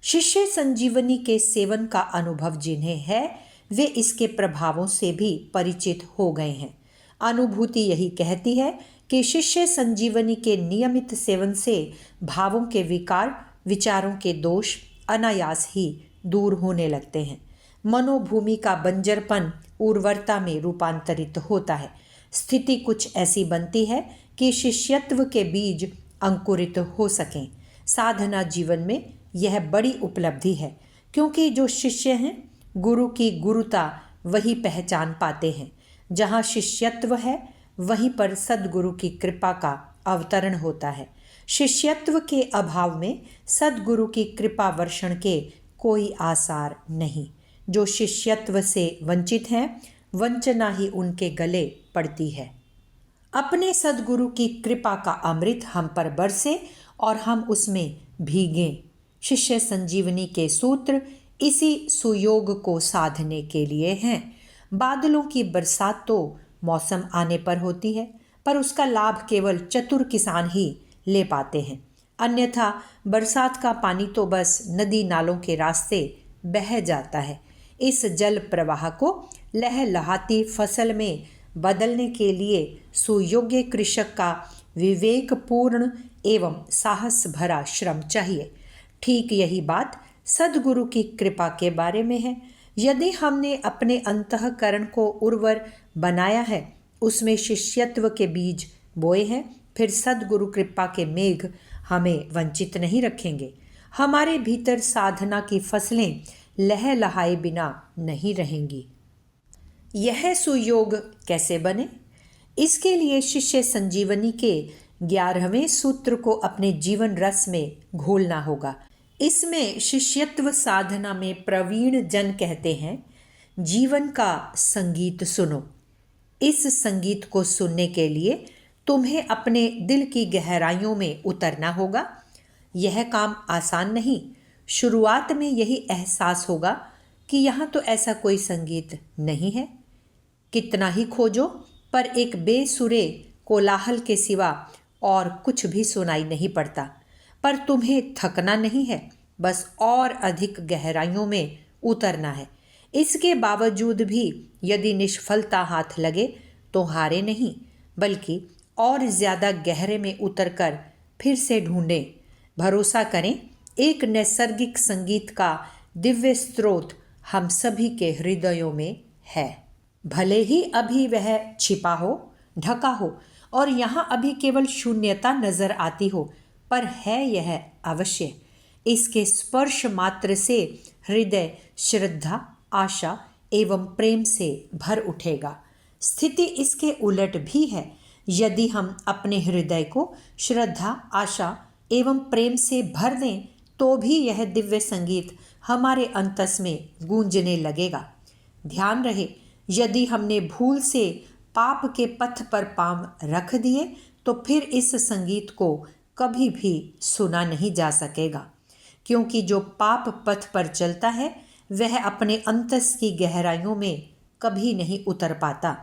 शिष्य संजीवनी के सेवन का अनुभव जिन्हें है वे इसके प्रभावों से भी परिचित हो गए हैं। अनुभूति यही कहती है कि शिष्य संजीवनी के नियमित सेवन से भावों के विकार, विचारों के दोष अनायास ही दूर होने लगते हैं। मनोभूमि का बंजरपन उर्वरता में रूपांतरित होता है। स्थिति कुछ ऐसी बनती है कि शिष्यत्व के बीज अंकुरित हो सकें। साधना जीवन में यह बड़ी उपलब्धि है, क्योंकि जो शिष्य हैं गुरु की गुरुता वही पहचान पाते हैं। जहाँ शिष्यत्व है वहीं पर सद्गुरु की कृपा का अवतरण होता है। शिष्यत्व के अभाव में सद्गुरु की कृपा वर्षण के कोई आसार नहीं। जो शिष्यत्व से वंचित हैं, वंचना ही उनके गले पड़ती है। अपने सद्गुरु की कृपा का अमृत हम पर बरसे और हम उसमें भीगें। शिष्य संजीवनी के सूत्र इसी सुयोग को साधने के लिए हैं। बादलों की बरसात तो मौसम आने पर होती है, पर उसका लाभ केवल चतुर किसान ही ले पाते हैं। अन्यथा बरसात का पानी तो बस नदी नालों के रास्ते बह जाता है। इस जल प्रवाह को लहलहाती फसल में बदलने के लिए सुयोग्य कृषक का विवेकपूर्ण एवं साहस भरा श्रम चाहिए। ठीक यही बात सद्गुरु की कृपा के बारे में है। यदि हमने अपने अंतःकरण को उर्वर बनाया है, उसमें शिष्यत्व के बीज बोए हैं, फिर सद्गुरु कृपा के मेघ हमें वंचित नहीं रखेंगे। हमारे भीतर साधना की फसलें लहलहाए बिना नहीं रहेंगी। यह सुयोग कैसे बने? इसके लिए शिष्य संजीवनी के 11वें सूत्र को अपने जीवन रस में घोलना होगा। इसमें शिष्यत्व साधना में प्रवीण जन कहते हैं, जीवन का संगीत सुनो। इस संगीत को सुनने के लिए तुम्हें अपने दिल की गहराइयों में उतरना होगा। यह काम आसान नहीं। शुरुआत में यही एहसास होगा कि यहाँ तो ऐसा कोई संगीत नहीं है। कितना ही खोजो पर एक बेसुरे कोलाहल के सिवा और कुछ भी सुनाई नहीं पड़ता। पर तुम्हें थकना नहीं है, बस और अधिक गहराइयों में उतरना है। इसके बावजूद भी यदि निष्फलता हाथ लगे तो हारे नहीं, बल्कि और ज़्यादा गहरे में उतरकर फिर से ढूंढें। भरोसा करें, एक नैसर्गिक संगीत का दिव्य स्रोत हम सभी के हृदयों में है। भले ही अभी वह छिपा हो, ढका हो और यहाँ अभी केवल शून्यता नजर आती हो, पर है यह अवश्य। इसके स्पर्श मात्र से हृदय श्रद्धा, आशा एवं प्रेम से भर उठेगा। स्थिति इसके उलट भी है। यदि हम अपने हृदय को श्रद्धा, आशा एवं प्रेम से भर दें तो भी यह दिव्य संगीत हमारे अंतस में गूंजने लगेगा। ध्यान रहे, यदि हमने भूल से पाप के पथ पर पांव रख दिए तो फिर इस संगीत को कभी भी सुना नहीं जा सकेगा, क्योंकि जो पाप पथ पर चलता है वह अपने अंतस की गहराइयों में कभी नहीं उतर पाता।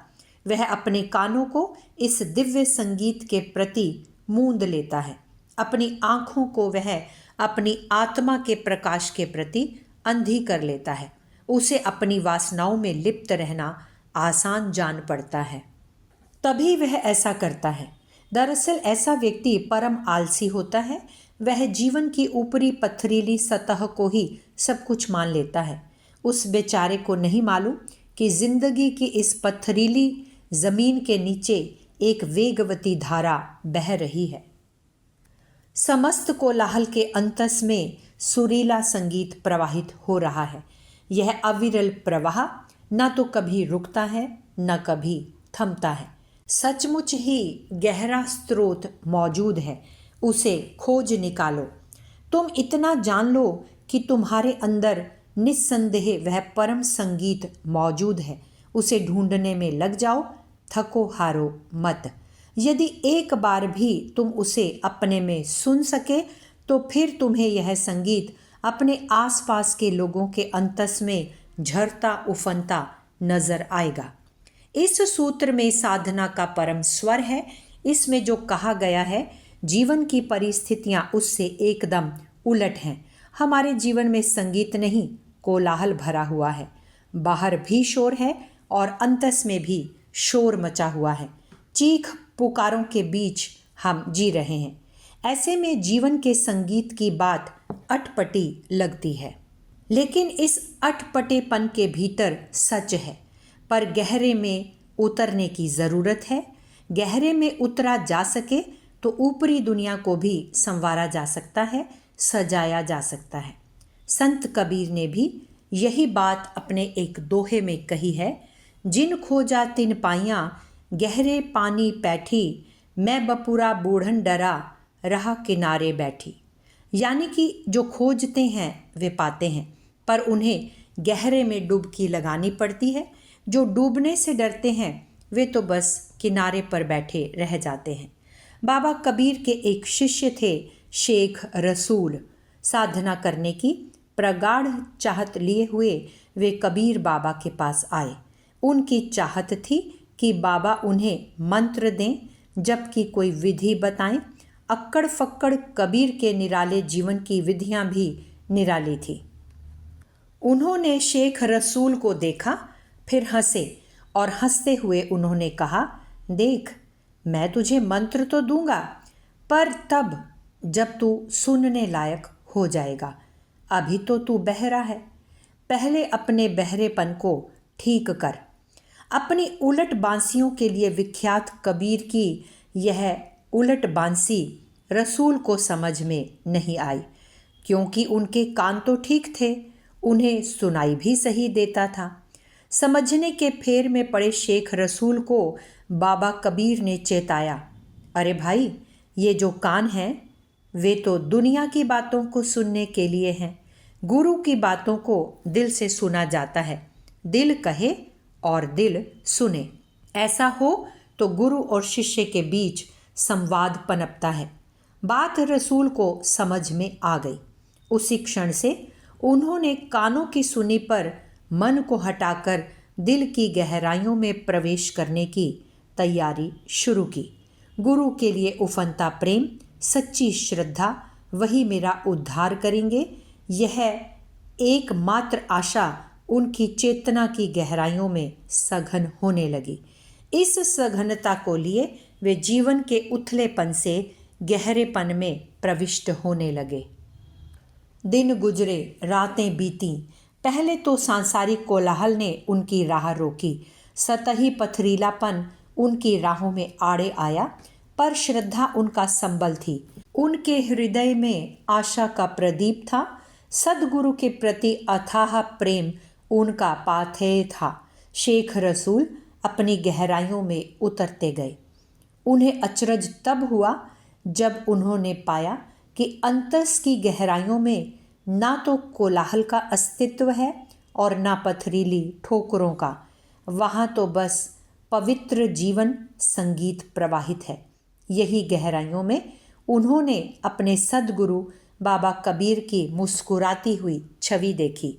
वह अपने कानों को इस दिव्य संगीत के प्रति मूंद लेता है। अपनी आँखों को वह अपनी आत्मा के प्रकाश के प्रति अंधी कर लेता है। उसे अपनी वासनाओं में लिप्त रहना आसान जान पड़ता है, तभी वह ऐसा करता है। दरअसल ऐसा व्यक्ति परम आलसी होता है। वह जीवन की ऊपरी पथरीली सतह को ही सब कुछ मान लेता है। उस बेचारे को नहीं मालूम कि जिंदगी की इस पथरीली जमीन के नीचे एक वेगवती धारा बह रही है। समस्त कोलाहल के अंतस में सुरीला संगीत प्रवाहित हो रहा है। यह अविरल प्रवाह न तो कभी रुकता है न कभी थमता है। सचमुच ही गहरा स्रोत मौजूद है, उसे खोज निकालो। तुम इतना जान लो कि तुम्हारे अंदर निस्संदेह वह परम संगीत मौजूद है। उसे ढूंढने में लग जाओ, थको हारो मत। यदि एक बार भी तुम उसे अपने में सुन सके तो फिर तुम्हें यह संगीत अपने आसपास के लोगों के अंतस में झरता उफनता नजर आएगा। इस सूत्र में साधना का परम स्वर है। इसमें जो कहा गया है, जीवन की परिस्थितियां उससे एकदम उलट हैं। हमारे जीवन में संगीत नहीं, कोलाहल भरा हुआ है। बाहर भी शोर है और अंतस में भी शोर मचा हुआ है। चीख पुकारों के बीच हम जी रहे हैं। ऐसे में जीवन के संगीत की बात अटपटी लगती है, लेकिन इस अटपटेपन के भीतर सच है, पर गहरे में उतरने की ज़रूरत है। गहरे में उतरा जा सके तो ऊपरी दुनिया को भी संवारा जा सकता है, सजाया जा सकता है। संत कबीर ने भी यही बात अपने एक दोहे में कही है, जिन खोजा तिन पाइयाँ, गहरे पानी बैठी, मैं बपुरा बूढ़न डरा, रहा किनारे बैठी। यानी कि जो खोजते हैं वे पाते हैं, पर उन्हें गहरे में डुबकी लगानी पड़ती है। जो डूबने से डरते हैं वे तो बस किनारे पर बैठे रह जाते हैं। बाबा कबीर के एक शिष्य थे शेख रसूल। साधना करने की प्रगाढ़ चाहत लिए हुए वे कबीर बाबा के पास आए। उनकी चाहत थी कि बाबा उन्हें मंत्र दें, जबकि कोई विधि बताएं। अक्कड़ फक्कड़ कबीर के निराले जीवन की विधियां भी निराली थी। उन्होंने शेख रसूल को देखा, फिर हंसे और हंसते हुए उन्होंने कहा, देख, मैं तुझे मंत्र तो दूंगा, पर तब जब तू सुनने लायक हो जाएगा। अभी तो तू बहरा है। पहले अपने बहरेपन को ठीक कर। अपनी उलट बांसियों के लिए विख्यात कबीर की यह उलट बांसी रसूल को समझ में नहीं आई, क्योंकि उनके कान तो ठीक थे, उन्हें सुनाई भी सही देता था। समझने के फेर में पड़े शेख रसूल को बाबा कबीर ने चेताया, अरे भाई, ये जो कान हैं वे तो दुनिया की बातों को सुनने के लिए हैं। गुरु की बातों को दिल से सुना जाता है। दिल कहे और दिल सुने। ऐसा हो तो गुरु और शिष्य के बीच संवाद पनपता है। बात रसूल को समझ में आ गई। उसी क्षण से उन्होंने कानों की सुनी पर मन को हटाकर दिल की गहराइयों में प्रवेश करने की तैयारी शुरू की। गुरु के लिए उफनता प्रेम, सच्ची श्रद्धा, वही मेरा उद्धार करेंगे, यह एकमात्र आशा उनकी चेतना की गहराइयों में सघन होने लगी। इस सघनता को लिए वे जीवन के उथलेपन से गहरेपन में प्रविष्ट होने लगे। दिन गुजरे, रातें बीती। पहले तो सांसारिक कोलाहल ने उनकी राह रोकी। सतही पथरीलापन उनकी राहों में आड़े आया, पर श्रद्धा उनका संबल थी। उनके हृदय में आशा का प्रदीप था। सद्गुरु के प्रति अथाह प्रेम उनका पाथेय था। शेख रसूल अपनी गहराइयों में उतरते गए। उन्हें अचरज तब हुआ जब उन्होंने पाया कि अंतस की गहराइयों में ना तो कोलाहल का अस्तित्व है और ना पथरीली ठोकरों का। वहाँ तो बस पवित्र जीवन संगीत प्रवाहित है। यही गहराइयों में उन्होंने अपने सद्गुरु बाबा कबीर की मुस्कुराती हुई छवि देखी।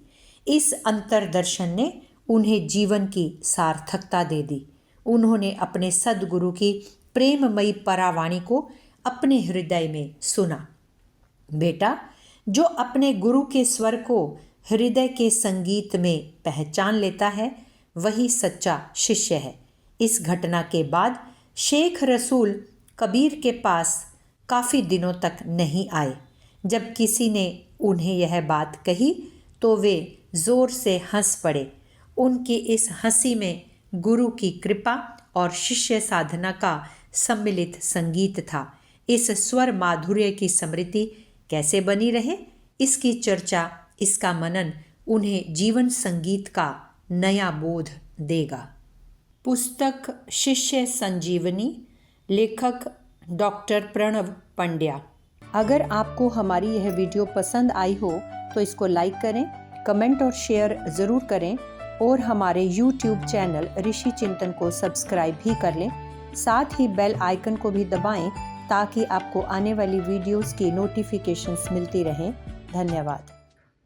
इस अंतर्दर्शन ने उन्हें जीवन की सार्थकता दे दी। उन्होंने अपने सद्गुरु की प्रेममयी परावाणी को अपने हृदय में सुना। बेटा, जो अपने गुरु के स्वर को हृदय के संगीत में पहचान लेता है वही सच्चा शिष्य है। इस घटना के बाद शेख रसूल कबीर के पास काफ़ी दिनों तक नहीं आए। जब किसी ने उन्हें यह बात कही तो वे ज़ोर से हंस पड़े। उनकी इस हंसी में गुरु की कृपा और शिष्य साधना का सम्मिलित संगीत था। इस स्वर माधुर्य की स्मृति कैसे बनी रहे, इसकी चर्चा, इसका मनन उन्हें जीवन संगीत का नया बोध देगा। पुस्तक शिष्य संजीवनी, लेखक डॉक्टर प्रणव पंड्या। अगर आपको हमारी यह वीडियो पसंद आई हो तो इसको लाइक करें, कमेंट और शेयर ज़रूर करें और हमारे YouTube चैनल ऋषि चिंतन को सब्सक्राइब भी कर लें। साथ ही बेल आइकन को भी दबाएं ताकि आपको आने वाली वीडियोस की नोटिफिकेशंस मिलती रहें। धन्यवाद।